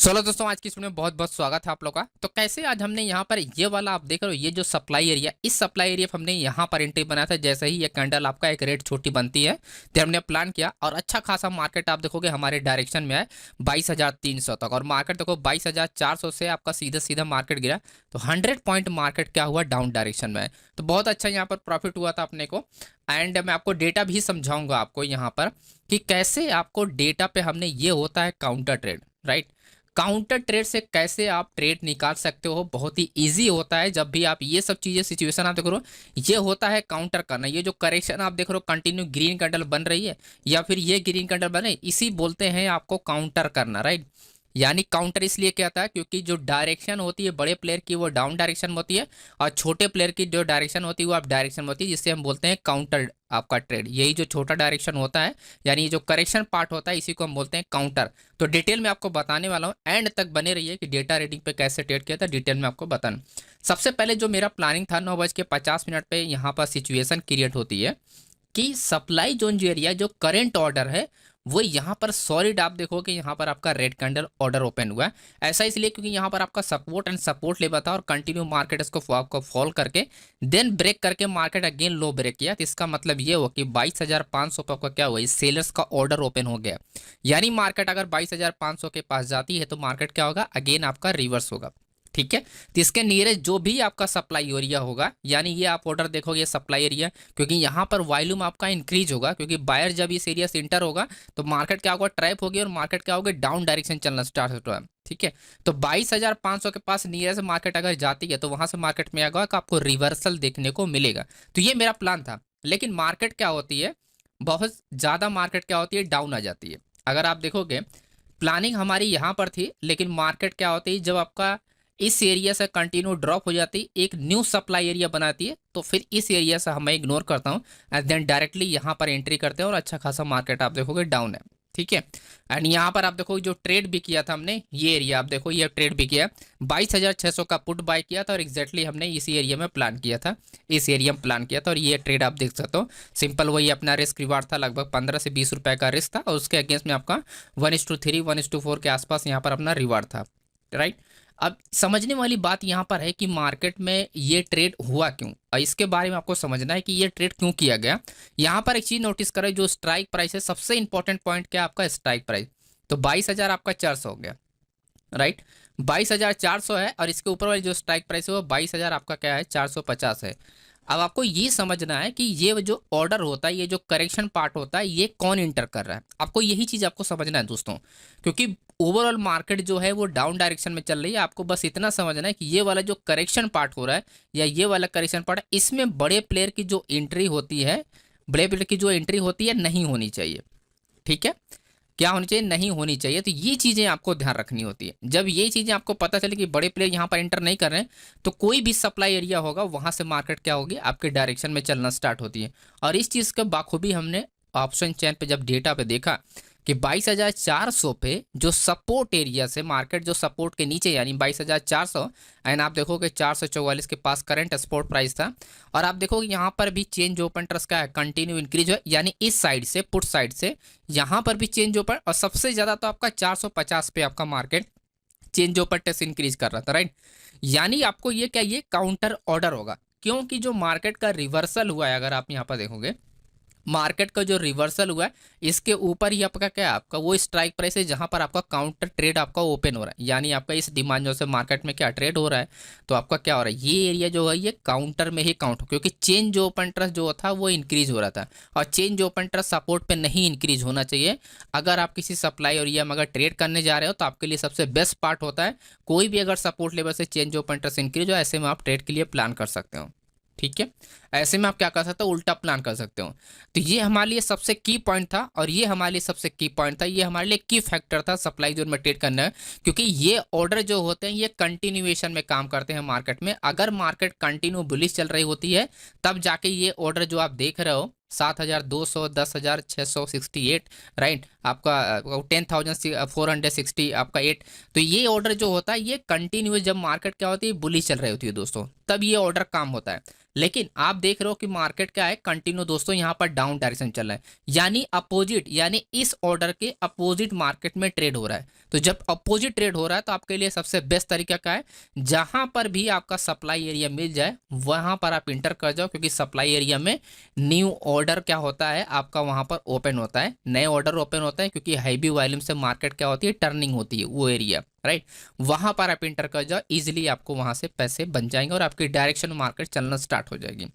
चलो दोस्तों, आज की इसमें में बहुत बहुत स्वागत है आप लोग का। तो कैसे आज हमने यहाँ पर ये वाला आप देख रहे हो, ये जो सप्लाई एरिया, इस सप्लाई एरिया पर हमने यहाँ पर एंट्री बनाया था। जैसे ही ये कैंडल आपका एक रेट छोटी बनती है तो हमने प्लान किया और अच्छा खासा मार्केट आप देखोगे हमारे डायरेक्शन में है 22,300 तक। और मार्केट देखो 22,400 से आपका सीधा सीधा मार्केट गिरा, तो 100 पॉइंट मार्केट क्या हुआ, डाउन डायरेक्शन में है। तो बहुत अच्छा यहाँ पर प्रॉफिट हुआ था अपने को। एंड मैं आपको डेटा भी समझाऊंगा आपको यहाँ पर कि कैसे आपको डेटा पे हमने, ये होता है counter trade, right. Counter trade से कैसे आप ट्रेड निकाल सकते हो, बहुत ही इजी होता है। जब भी आप ये सब चीजें सिचुएशन आप देख रहे हो, ये होता है काउंटर करना। ये जो करेक्शन आप देख रहे हो, कंटिन्यू ग्रीन कैंडल बन रही है या फिर ये ग्रीन कैंडल बन रही है, इसी बोलते हैं आपको काउंटर करना, राइट। यानी काउंटर इसलिए कहता है क्योंकि जो डायरेक्शन होती है बड़े प्लेयर की वो डाउन डायरेक्शन में होती है, और छोटे प्लेयर की जो डायरेक्शन होती है वो आप डायरेक्शन में होती है, जिससे हम बोलते हैं काउंटर आपका ट्रेड। यही जो छोटा डायरेक्शन होता है, यानी जो करेक्शन पार्ट होता है, इसी को हम बोलते हैं काउंटर। तो डिटेल में आपको बताने वाला हूँ, एंड तक बने रहिए कि डेटा रीडिंग पे कैसे ट्रेड किया था, डिटेल में आपको बताना। सबसे पहले जो मेरा प्लानिंग था, 9:50 पे यहाँ पर सिचुएशन क्रिएट होती है कि सप्लाई जोन जो एरिया, जो करंट ऑर्डर है, वो यहाँ पर सॉलिड आप देखोगे यहाँ पर आपका रेड कैंडल ऑर्डर ओपन हुआ है। ऐसा इसलिए क्योंकि यहाँ पर आपका सपोर्ट एंड सपोर्ट लेवल था और कंटिन्यू मार्केट इसको आपको फॉल करके देन ब्रेक करके मार्केट अगेन लो ब्रेक किया। तो इसका मतलब ये हुआ कि 22,500 पर आपका क्या हुआ, इस सेलर्स का ऑर्डर ओपन हो गया। यानी मार्केट अगर 22,500 के पास जाती है तो मार्केट क्या होगा, अगेन आपका रिवर्स होगा। ठीक है। तो इसके नियरेस्ट जो भी आपका सप्लाई एरिया होगा, यानी ये आप ऑर्डर देखोगे सप्लाई एरिया, क्योंकि यहाँ पर वॉल्यूम आपका इंक्रीज होगा, क्योंकि बायर जब इस एरिया से इंटर होगा तो मार्केट क्या होगा, ट्रैप होगी और मार्केट क्या होगा, डाउन डायरेक्शन चलना स्टार्ट होता है। ठीक है। तो 22,500 के पास नियरेस्ट मार्केट अगर जाती है तो वहां से मार्केट में आएगा कि आपको रिवर्सल देखने को मिलेगा। तो ये मेरा प्लान था, लेकिन मार्केट क्या होती है, बहुत ज्यादा मार्केट क्या होती है, डाउन आ जाती है। अगर आप देखोगे प्लानिंग हमारी यहाँ पर थी, लेकिन मार्केट क्या होती है, जब आपका इस एरिया से कंटिन्यू ड्रॉप हो जाती है, एक न्यू सप्लाई एरिया बनाती है, तो फिर इस एरिया से मैं इग्नोर करता हूँ एंड देन डायरेक्टली यहाँ पर एंट्री करते हैं और अच्छा खासा मार्केट आप देखोगे डाउन है। ठीक है। एंड यहाँ पर आप देखो जो ट्रेड भी किया था हमने, ये एरिया आप देखो, ये ट्रेड भी किया, 22,600 का पुट बाय किया था और एग्जैक्टली हमने इसी एरिया में प्लान किया था, इस एरिया में प्लान किया था। और ये ट्रेड आप देख सकते हो, सिंपल वही अपना रिस्क रिवार्ड था, लगभग 15 से 20 रुपए का रिस्क था, और उसके अगेंस्ट में आपका 1:3 1:4 के आसपास यहाँ पर अपना रिवार्ड था, राइट। अब समझने वाली बात यहाँ पर है कि मार्केट में ये ट्रेड हुआ क्यों, और इसके बारे में आपको समझना है कि ये ट्रेड क्यों किया गया। यहाँ पर एक चीज नोटिस करें, जो स्ट्राइक प्राइस है, सबसे इंपॉर्टेंट पॉइंट क्या है आपका, स्ट्राइक प्राइस। तो 22,000 आपका 400 हो गया, राइट। 22,400 है और इसके ऊपर वाली जो स्ट्राइक प्राइस है वो 22,000 आपका क्या है, 450 है। अब आपको ये समझना है कि ये जो ऑर्डर होता है, ये जो करेक्शन पार्ट होता है, ये कौन इंटर कर रहा है, आपको यही चीज आपको समझना है दोस्तों। क्योंकि ओवरऑल मार्केट जो है वो डाउन डायरेक्शन में चल रही है, आपको बस इतना समझना है कि ये वाला जो करेक्शन पार्ट हो रहा है, या ये वाला करेक्शन पार्ट है, इसमें बड़े प्लेयर की जो एंट्री होती है, बड़े प्लेयर की जो एंट्री होती है नहीं होनी चाहिए। ठीक है। क्या होनी चाहिए, नहीं होनी चाहिए। तो ये चीजें आपको ध्यान रखनी होती है। जब ये चीजें आपको पता चले कि बड़े प्लेयर यहाँ पर एंटर नहीं कर रहे हैं, तो कोई भी सप्लाई एरिया होगा वहां से मार्केट क्या होगी, आपके डायरेक्शन में चलना स्टार्ट होती है। और इस चीज का बाखूबी हमने ऑप्शन चेन पे जब डेटा पे देखा कि 22,400 पे जो सपोर्ट एरिया से मार्केट जो सपोर्ट के नीचे, यानी 22,400, एंड आप देखोगे 444 के पास करंट सपोर्ट प्राइस था। और आप देखोगे यहाँ पर भी चेंज ओपन ट्रस्ट का है, कंटिन्यू इंक्रीज है, यानी इस साइड से, पुट साइड से यहाँ पर भी चेंज ओपन, और सबसे ज्यादा तो आपका 450 पे आपका market change open test increase कर रहा था, राइट। यानी आपको ये क्या, ये काउंटर ऑर्डर होगा, क्योंकि जो मार्केट का रिवर्सल हुआ है, अगर आप यहाँ पर देखोगे मार्केट का जो रिवर्सल हुआ है, इसके ऊपर ही आपका क्या है, आपका वो स्ट्राइक प्राइस है जहां पर आपका काउंटर ट्रेड आपका ओपन हो रहा है, यानी आपका इस डिमांड जो से मार्केट में क्या ट्रेड हो रहा है। तो आपका क्या हो रहा है, ये एरिया जो है ये काउंटर में ही काउंट हो, क्योंकि चेंज ओपन ट्रस्ट जो था वो इंक्रीज हो रहा था, और चेंज ओपन ट्रस्ट सपोर्ट पे नहीं इंक्रीज होना चाहिए। अगर आप किसी सप्लाई एरिया में अगर ट्रेड करने जा रहे हो तो आपके लिए सबसे बेस्ट पार्ट होता है, कोई भी अगर सपोर्ट लेवल से चेंज ओपन ट्रस्ट इंक्रीज हो, ऐसे में आप ट्रेड के लिए प्लान कर सकते हो। ठीक है। ऐसे में आप क्या कर सकते हो, उल्टा प्लान कर सकते हो। तो ये हमारे लिए सबसे की पॉइंट था, और ये हमारे लिए सबसे की पॉइंट था, ये हमारे लिए की फैक्टर था सप्लाई जोन में ट्रेड करना है। क्योंकि ये ऑर्डर जो होते हैं ये कंटिन्यूएशन में काम करते हैं मार्केट में। अगर मार्केट कंटिन्यू बुलिश चल रही होती है तब जाके ये ऑर्डर जो आप देख रहे हो, 7,200, 10,668, राइट, आपका 10,460 आपका 8। तो ये ऑर्डर जो होता है ये कंटिन्यूस, जब मार्केट क्या होती है, बुलिश चल रही होती है दोस्तों, तब ये ऑर्डर काम होता है। लेकिन आप देख रहे हो कि मार्केट क्या है, कंटिन्यू दोस्तों यहाँ पर डाउन डायरेक्शन चल रहा है, यानी अपोजिट, यानी इस ऑर्डर के अपोजिट मार्केट में ट्रेड हो रहा है। तो जब अपोजिट ट्रेड हो रहा है तो आपके लिए सबसे बेस्ट तरीका क्या है, जहां पर भी आपका सप्लाई एरिया मिल जाए वहां पर आप इंटर कर जाओ, क्योंकि सप्लाई एरिया में न्यू ऑर्डर क्या होता है आपका वहां पर ओपन होता है, नए ऑर्डर ओपन होते हैं, क्योंकि हैवी वॉल्यूम से मार्केट क्या होती है, टर्निंग होती है वो एरिया, राइट। वहां पर आप इंटर कर जाओ, इजिली आपको वहां से पैसे बन जाएंगे और आपकी डायरेक्शन मार्केट चलना स्टार्ट हो जाएगी।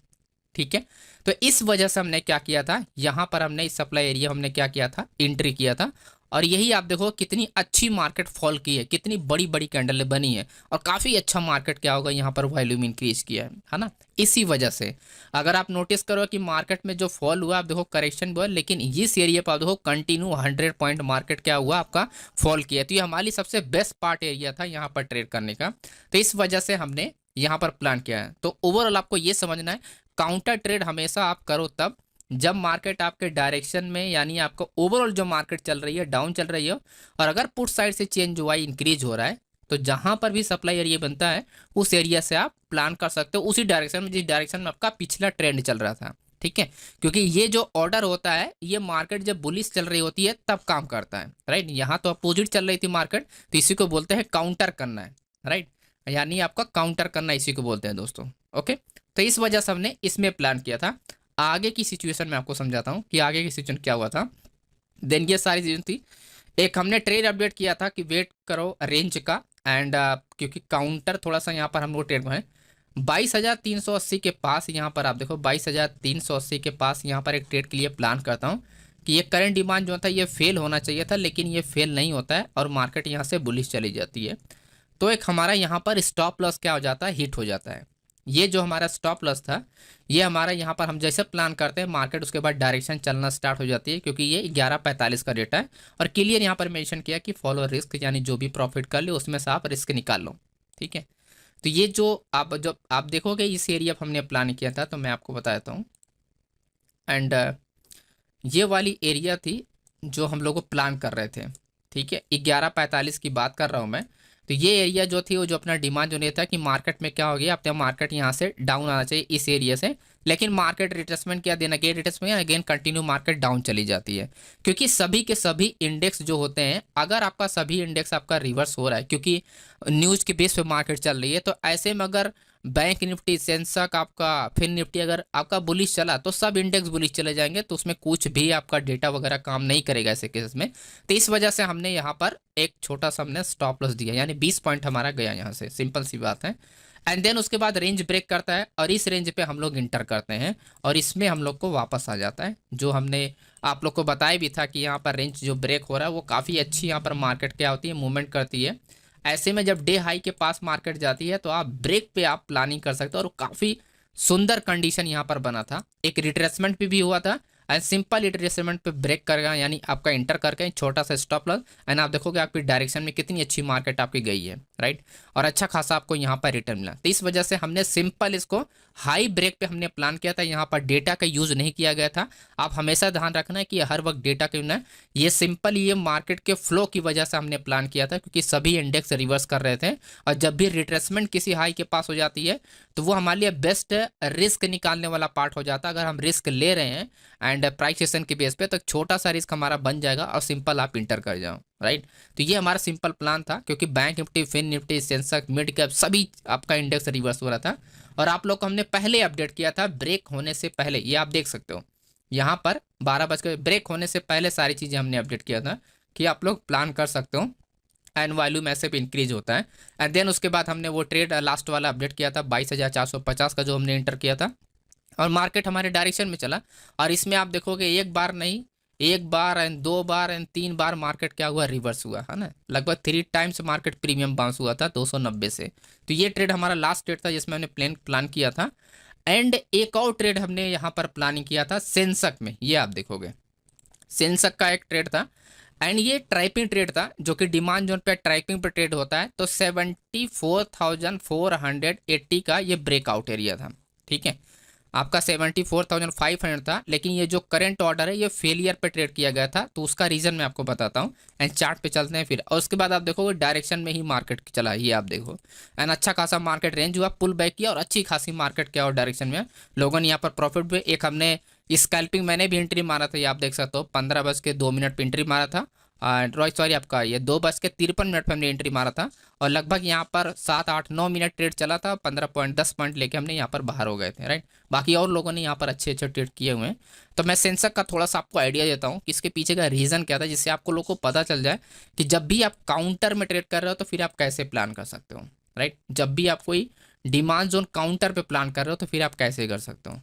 ठीक है, तो इस वजह से हमने क्या किया था, यहां पर हमने इस सप्लाई एरिया हमने क्या किया था, एंट्री किया था। और यही आप देखो कितनी अच्छी मार्केट फॉल की है, कितनी बड़ी बड़ी कैंडल बनी है, और काफ़ी अच्छा मार्केट क्या होगा यहाँ पर वॉल्यूम इंक्रीज किया है ना। इसी वजह से अगर आप नोटिस करो कि मार्केट में जो फॉल हुआ, आप देखो करेक्शन हुआ, लेकिन इस एरिया पर आप देखो कंटिन्यू 100 पॉइंट मार्केट क्या हुआ आपका फॉल किया। तो ये हमारी सबसे बेस्ट पार्ट एरिया था यहाँ पर ट्रेड करने का, तो इस वजह से हमने यहाँ पर प्लान किया है। तो ओवरऑल आपको ये समझना है, काउंटर ट्रेड हमेशा आप करो तब जब मार्केट आपके डायरेक्शन में, यानी आपको ओवरऑल जो मार्केट चल रही है डाउन चल रही है, और अगर पुट साइड से चेंज हुआ इंक्रीज हो रहा है, तो जहां पर भी सप्लाई एरिया बनता है उस एरिया से आप प्लान कर सकते हो, उसी डायरेक्शन में जिस डायरेक्शन में आपका पिछला ट्रेंड चल रहा था। ठीक है, क्योंकि ये जो ऑर्डर होता है ये मार्केट जब बुलिश चल रही होती है तब काम करता है, राइट। यहाँ तो अपोजिट चल रही थी मार्केट, तो इसी को बोलते हैं काउंटर करना है, राइट, यानी आपका काउंटर करना इसी को बोलते हैं दोस्तों। ओके, तो इस वजह से हमने इसमें प्लान किया था। आगे की सिचुएशन में आपको समझाता हूँ कि आगे की सिचुएशन क्या हुआ था। देन ये सारी चीज़ें थी, एक हमने ट्रेड अपडेट किया था कि वेट करो रेंज का, एंड क्योंकि काउंटर थोड़ा सा यहाँ पर हम लोग ट्रेड में है 22,380 के पास, यहाँ पर आप देखो 22,380 के पास यहाँ पर एक ट्रेड के लिए प्लान करता हूँ कि ये करंट डिमांड जो था ये फेल होना चाहिए था, लेकिन ये फेल नहीं होता है और मार्केट यहाँ से बुलिश चली जाती है। तो एक हमारा यहाँ पर स्टॉप लॉस क्या हो जाता है, हिट हो जाता है। ये जो हमारा स्टॉप लॉस था ये हमारा यहाँ पर हम जैसे प्लान करते हैं मार्केट उसके बाद डायरेक्शन चलना स्टार्ट हो जाती है, क्योंकि ये 11:45 का डेटा है और क्लियर यहाँ पर मेंशन किया कि फॉलो रिस्क, यानी जो भी प्रॉफिट कर लो उसमें से आप रिस्क निकाल लो। ठीक है, तो ये जो आप देखोगे इस एरिया पर हमने प्लान किया था, तो मैं आपको बताता हूँ। एंड ये वाली एरिया थी जो हम लोग को प्लान कर रहे थे। ठीक है, 11:45 की बात कर रहा हूँ मैं। तो ये एरिया जो थी वो जो अपना डिमांड जो नहीं था कि मार्केट में क्या हो गया, अब मार्केट यहाँ से डाउन आना चाहिए इस एरिया से, लेकिन मार्केट रिट्रेसमेंट क्या देना, get retracement again continue market down चली जाती है, क्योंकि सभी के सभी इंडेक्स जो होते हैं, अगर आपका सभी इंडेक्स आपका रिवर्स हो रहा है, क्योंकि न्यूज़ के बेस पे मार्केट चल रही है, तो ऐसे में अगर बैंक निफ्टी, सेंसेक्स आपका, फिर निफ्टी अगर आपका बुलिश चला तो सब इंडेक्स बुलिश चले जाएंगे, तो उसमें कुछ भी आपका डेटा वगैरह काम नहीं करेगा ऐसे केसेस में। तो इस वजह से हमने यहाँ पर एक छोटा सा हमने स्टॉप लॉस दिया, यानी 20 पॉइंट हमारा गया यहाँ से, सिंपल सी बात है। एंड देन उसके बाद रेंज ब्रेक करता है और इस रेंज पे हम लोग इंटर करते हैं और इसमें हम लोग को वापस आ जाता है, जो हमने आप लोग को बताया भी था कि यहाँ पर रेंज जो ब्रेक हो रहा है वो काफ़ी अच्छी यहाँ पर मार्केट क्या होती है, मूवमेंट करती है। ऐसे में जब डे हाई के पास मार्केट जाती है तो आप ब्रेक पे आप प्लानिंग कर सकते हो, और काफ़ी सुंदर कंडीशन यहाँ पर बना था। एक रिट्रेसमेंट भी हुआ था एंड सिंपल रिट्रेसमेंट पे ब्रेक करेगा, यानी आपका इंटर करके छोटा सा स्टॉप लॉस, एंड आप देखोगे आपकी डायरेक्शन में कितनी अच्छी मार्केट आपकी गई है, राइट, और अच्छा खासा आपको यहाँ पर रिटर्न मिला। तो इस वजह से हमने सिंपल इसको हाई ब्रेक पे हमने प्लान किया था, यहाँ पर डेटा का यूज़ नहीं किया गया था। आप हमेशा ध्यान रखना है कि हर वक्त डेटा क्यों ना, ये सिंपल ये मार्केट के फ्लो की वजह से हमने प्लान किया था, क्योंकि सभी इंडेक्स रिवर्स कर रहे थे, और जब भी रिट्रेसमेंट किसी हाई के पास हो जाती है तो वो हमारे लिए बेस्ट रिस्क निकालने वाला पार्ट हो जाता है। अगर हम रिस्क ले रहे हैं एंड प्राइस सेशन के बेस पे, तो छोटा सा रिस्क हमारा बन जाएगा और सिंपल आप इंटर कर जाओ, राइट। तो ये हमारा सिंपल प्लान था, क्योंकि bank Nifty, fin Nifty, Sensex, mid cap सभी आपका इंडेक्स रिवर्स हो रहा था, और आप लोग को हमने पहले अपडेट किया था ब्रेक होने से पहले। ये आप देख सकते हो यहाँ पर 12 बज के ब्रेक होने से पहले सारी चीज़ें हमने अपडेट किया था कि आप लोग प्लान कर सकते हो एंड वॉल्यूम ऐसे भी इंक्रीज होता है। एंड देन उसके बाद हमने वो ट्रेड लास्ट वाला अपडेट किया था 22,450 का, जो हमने इंटर किया था, और मार्केट हमारे डायरेक्शन में चला। और इसमें आप देखोगे एक बार नहीं, एक बार एंड 2 बार एंड 3 बार मार्केट क्या हुआ, रिवर्स हुआ है ना, लगभग 3 टाइम्स मार्केट प्रीमियम बाउंस हुआ था 290 से। तो ये ट्रेड हमारा लास्ट ट्रेड था जिसमें हमने प्लान किया था। एंड एक और ट्रेड हमने यहाँ पर प्लानिंग किया था सेंसेक्स में, ये आप देखोगे सेंसेक्स का एक ट्रेड था, एंड ये ट्रैपिंग ट्रेड था, जो कि डिमांड जोन पे ट्रैपिंग पे ट्रेड होता है। तो 74,480 का ये ब्रेकआउट एरिया था। ठीक है, आपका 74,500 था, लेकिन ये जो करंट ऑर्डर है ये फेलियर पे ट्रेड किया गया था, तो उसका रीज़न मैं आपको बताता हूँ। एंड चार्ट पे चलते हैं फिर, और उसके बाद आप देखोगे डायरेक्शन में ही मार्केट चला, ये आप देखो, एंड अच्छा खासा मार्केट रेंज हुआ, पुल बैक किया, और अच्छी खासी मार्केट क्या और डायरेक्शन में लोगों ने यहाँ पर प्रॉफिट भी। एक हमने स्कैल्पिंग मैंने भी एंट्री मारा था, ये आप देख सकते हो 15 बज के 2 मिनट पर एंट्री मारा था, सॉरी आपका ये 2:53 पे हमने एंट्री मारा था और लगभग यहाँ पर 7 8 9 मिनट ट्रेड चला था, 15 पॉइंट 10 पॉइंट लेके हमने यहाँ पर बाहर हो गए थे, राइट। बाकी और लोगों ने यहाँ पर अच्छे अच्छे ट्रेड किए हुए हैं। तो मैं सेंसेक्स का थोड़ा सा आपको आइडिया देता हूँ कि इसके पीछे का रीज़न क्या था, जिससे आपको लोगों को पता चल जाए कि जब भी आप काउंटर में ट्रेड कर रहे हो तो फिर आप कैसे प्लान कर सकते हो, राइट। जब भी आप कोई डिमांड जोन काउंटर पे प्लान कर रहे हो तो फिर आप कैसे कर सकते हो।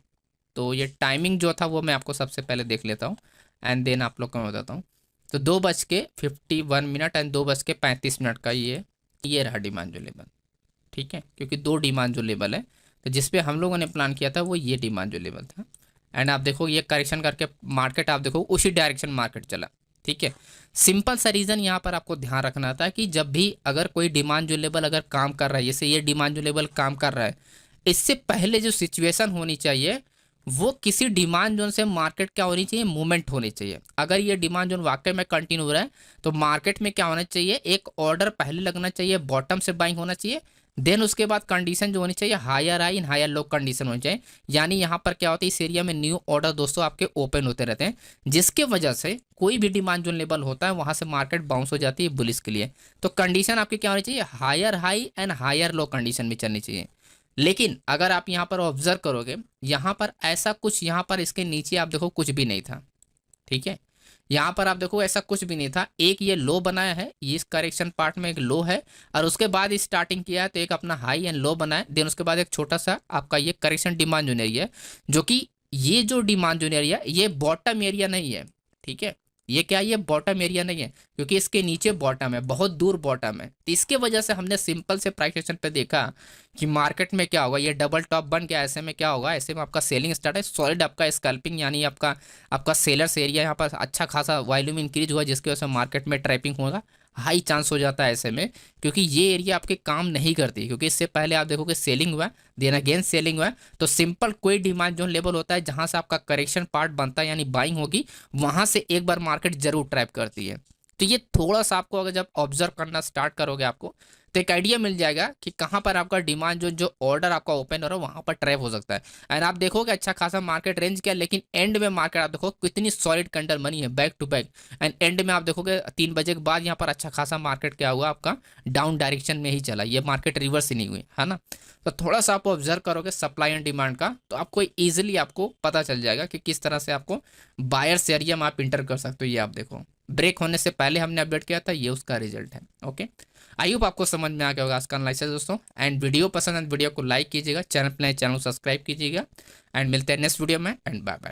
तो ये टाइमिंग जो था वो मैं आपको सबसे पहले देख लेता हूँ एंड देन आप लोग को मैं बताता हूँ। तो 2:51 एंड 2:35 का ये रहा डिमांड जो लेवल, ठीक है, क्योंकि दो डिमांड जो लेवल है, तो जिस पे हम लोगों ने प्लान किया था वो ये डिमांड जो लेवल था। एंड आप देखो ये करेक्शन करके मार्केट आप देखो उसी डायरेक्शन मार्केट चला, ठीक है। सिंपल सा रीज़न यहाँ पर आपको ध्यान रखना था कि जब भी अगर कोई डिमांड जो लेवल अगर काम कर रहा है, जैसे ये डिमांड जो लेवल काम कर रहा है, इससे पहले जो सिचुएशन होनी चाहिए वो किसी डिमांड जोन से मार्केट क्या होनी चाहिए, मूवमेंट होनी चाहिए। अगर ये डिमांड जोन वाकई में कंटिन्यू हो रहा है तो मार्केट में क्या होना चाहिए, एक ऑर्डर पहले लगना चाहिए, बॉटम से बाइंग होना चाहिए, देन उसके बाद कंडीशन जो होनी चाहिए higher high in higher low condition होनी चाहिए। यानी यहाँ पर क्या होता है, इस एरिया में न्यू ऑर्डर दोस्तों आपके ओपन होते रहते हैं, जिसके वजह से कोई भी डिमांड जोन लेवल होता है वहां से मार्केट बाउंस हो जाती है बुलिश के लिए। तो कंडीशन आपकी क्या होनी चाहिए, higher high and higher low condition में चलनी चाहिए। लेकिन अगर आप यहाँ पर ऑब्जर्व करोगे, यहाँ पर ऐसा कुछ, यहाँ पर इसके नीचे आप देखो कुछ भी नहीं था, ठीक है। यहाँ पर आप देखो ऐसा कुछ भी नहीं था, एक ये लो बनाया है, ये इस करेक्शन पार्ट में एक लो है, और उसके बाद स्टार्टिंग किया है तो एक अपना हाई एंड लो बनाया, देन उसके बाद एक छोटा सा आपका ये करेक्शन डिमांड जोन एरिया है, जो कि ये जो डिमांड जोन एरिया ये बॉटम एरिया नहीं है, ठीक है। ये क्या है, ये बॉटम एरिया नहीं है, क्योंकि इसके नीचे बॉटम है, बहुत दूर बॉटम है। तो इसके वजह से हमने सिंपल से प्राइस एक्शन पे देखा कि मार्केट में क्या होगा, ये डबल टॉप बन गया, ऐसे में क्या होगा, ऐसे में आपका सेलिंग स्टार्ट है, सॉलिड आपका स्कैल्पिंग, यानी आपका आपका सेलर्स एरिया यहाँ पर अच्छा खासा वॉल्यूम इंक्रीज हुआ, जिसकी वजह से मार्केट में ट्रैपिंग होगा हाई चांस हो जाता है ऐसे में, क्योंकि ये एरिया आपके काम नहीं करती, क्योंकि इससे पहले आप देखोगे सेलिंग हुआ, देन अगेन सेलिंग हुआ। तो सिंपल कोई डिमांड जोन लेवल होता है जहां से आपका करेक्शन पार्ट बनता है, यानी बाइंग होगी, वहां से एक बार मार्केट जरूर ट्रैप करती है। तो ये थोड़ा सा आपको अगर जब ऑब्जर्व करना स्टार्ट करोगे आपको तो एक आइडिया मिल जाएगा कि कहाँ पर आपका डिमांड जो ऑर्डर आपका ओपन हो रहा है वहाँ पर ट्रैप हो सकता है। एंड आप देखोगे अच्छा खासा मार्केट रेंज किया, लेकिन एंड में मार्केट आप देखो कितनी सॉलिड कैंडल बनी है back to back, and end में आप देखोगे 3 बजे के बाद यहाँ पर अच्छा खासा मार्केट क्या हुआ, आपका डाउन डायरेक्शन में ही चला, ये मार्केट रिवर्स ही नहीं हुई है ना। तो थोड़ा सा आप ऑब्जर्व करोगे सप्लाई एंड डिमांड का, तो आपको ईजिली आपको पता चल जाएगा कि किस तरह से आपको बायर्स एरिया में आप इंटर कर सकते हो। ये आप देखो ब्रेक होने से पहले हमने अपडेट किया था, ये उसका रिजल्ट है। ओके, आई होप आपको समझ में आ गया होगा आज का एनालिसिस दोस्तों। एंड वीडियो पसंद है वीडियो को लाइक कीजिएगा, चैनल पर नए चैनल को सब्सक्राइब कीजिएगा, एंड मिलते हैं नेक्स्ट वीडियो में, एंड बाय बाय।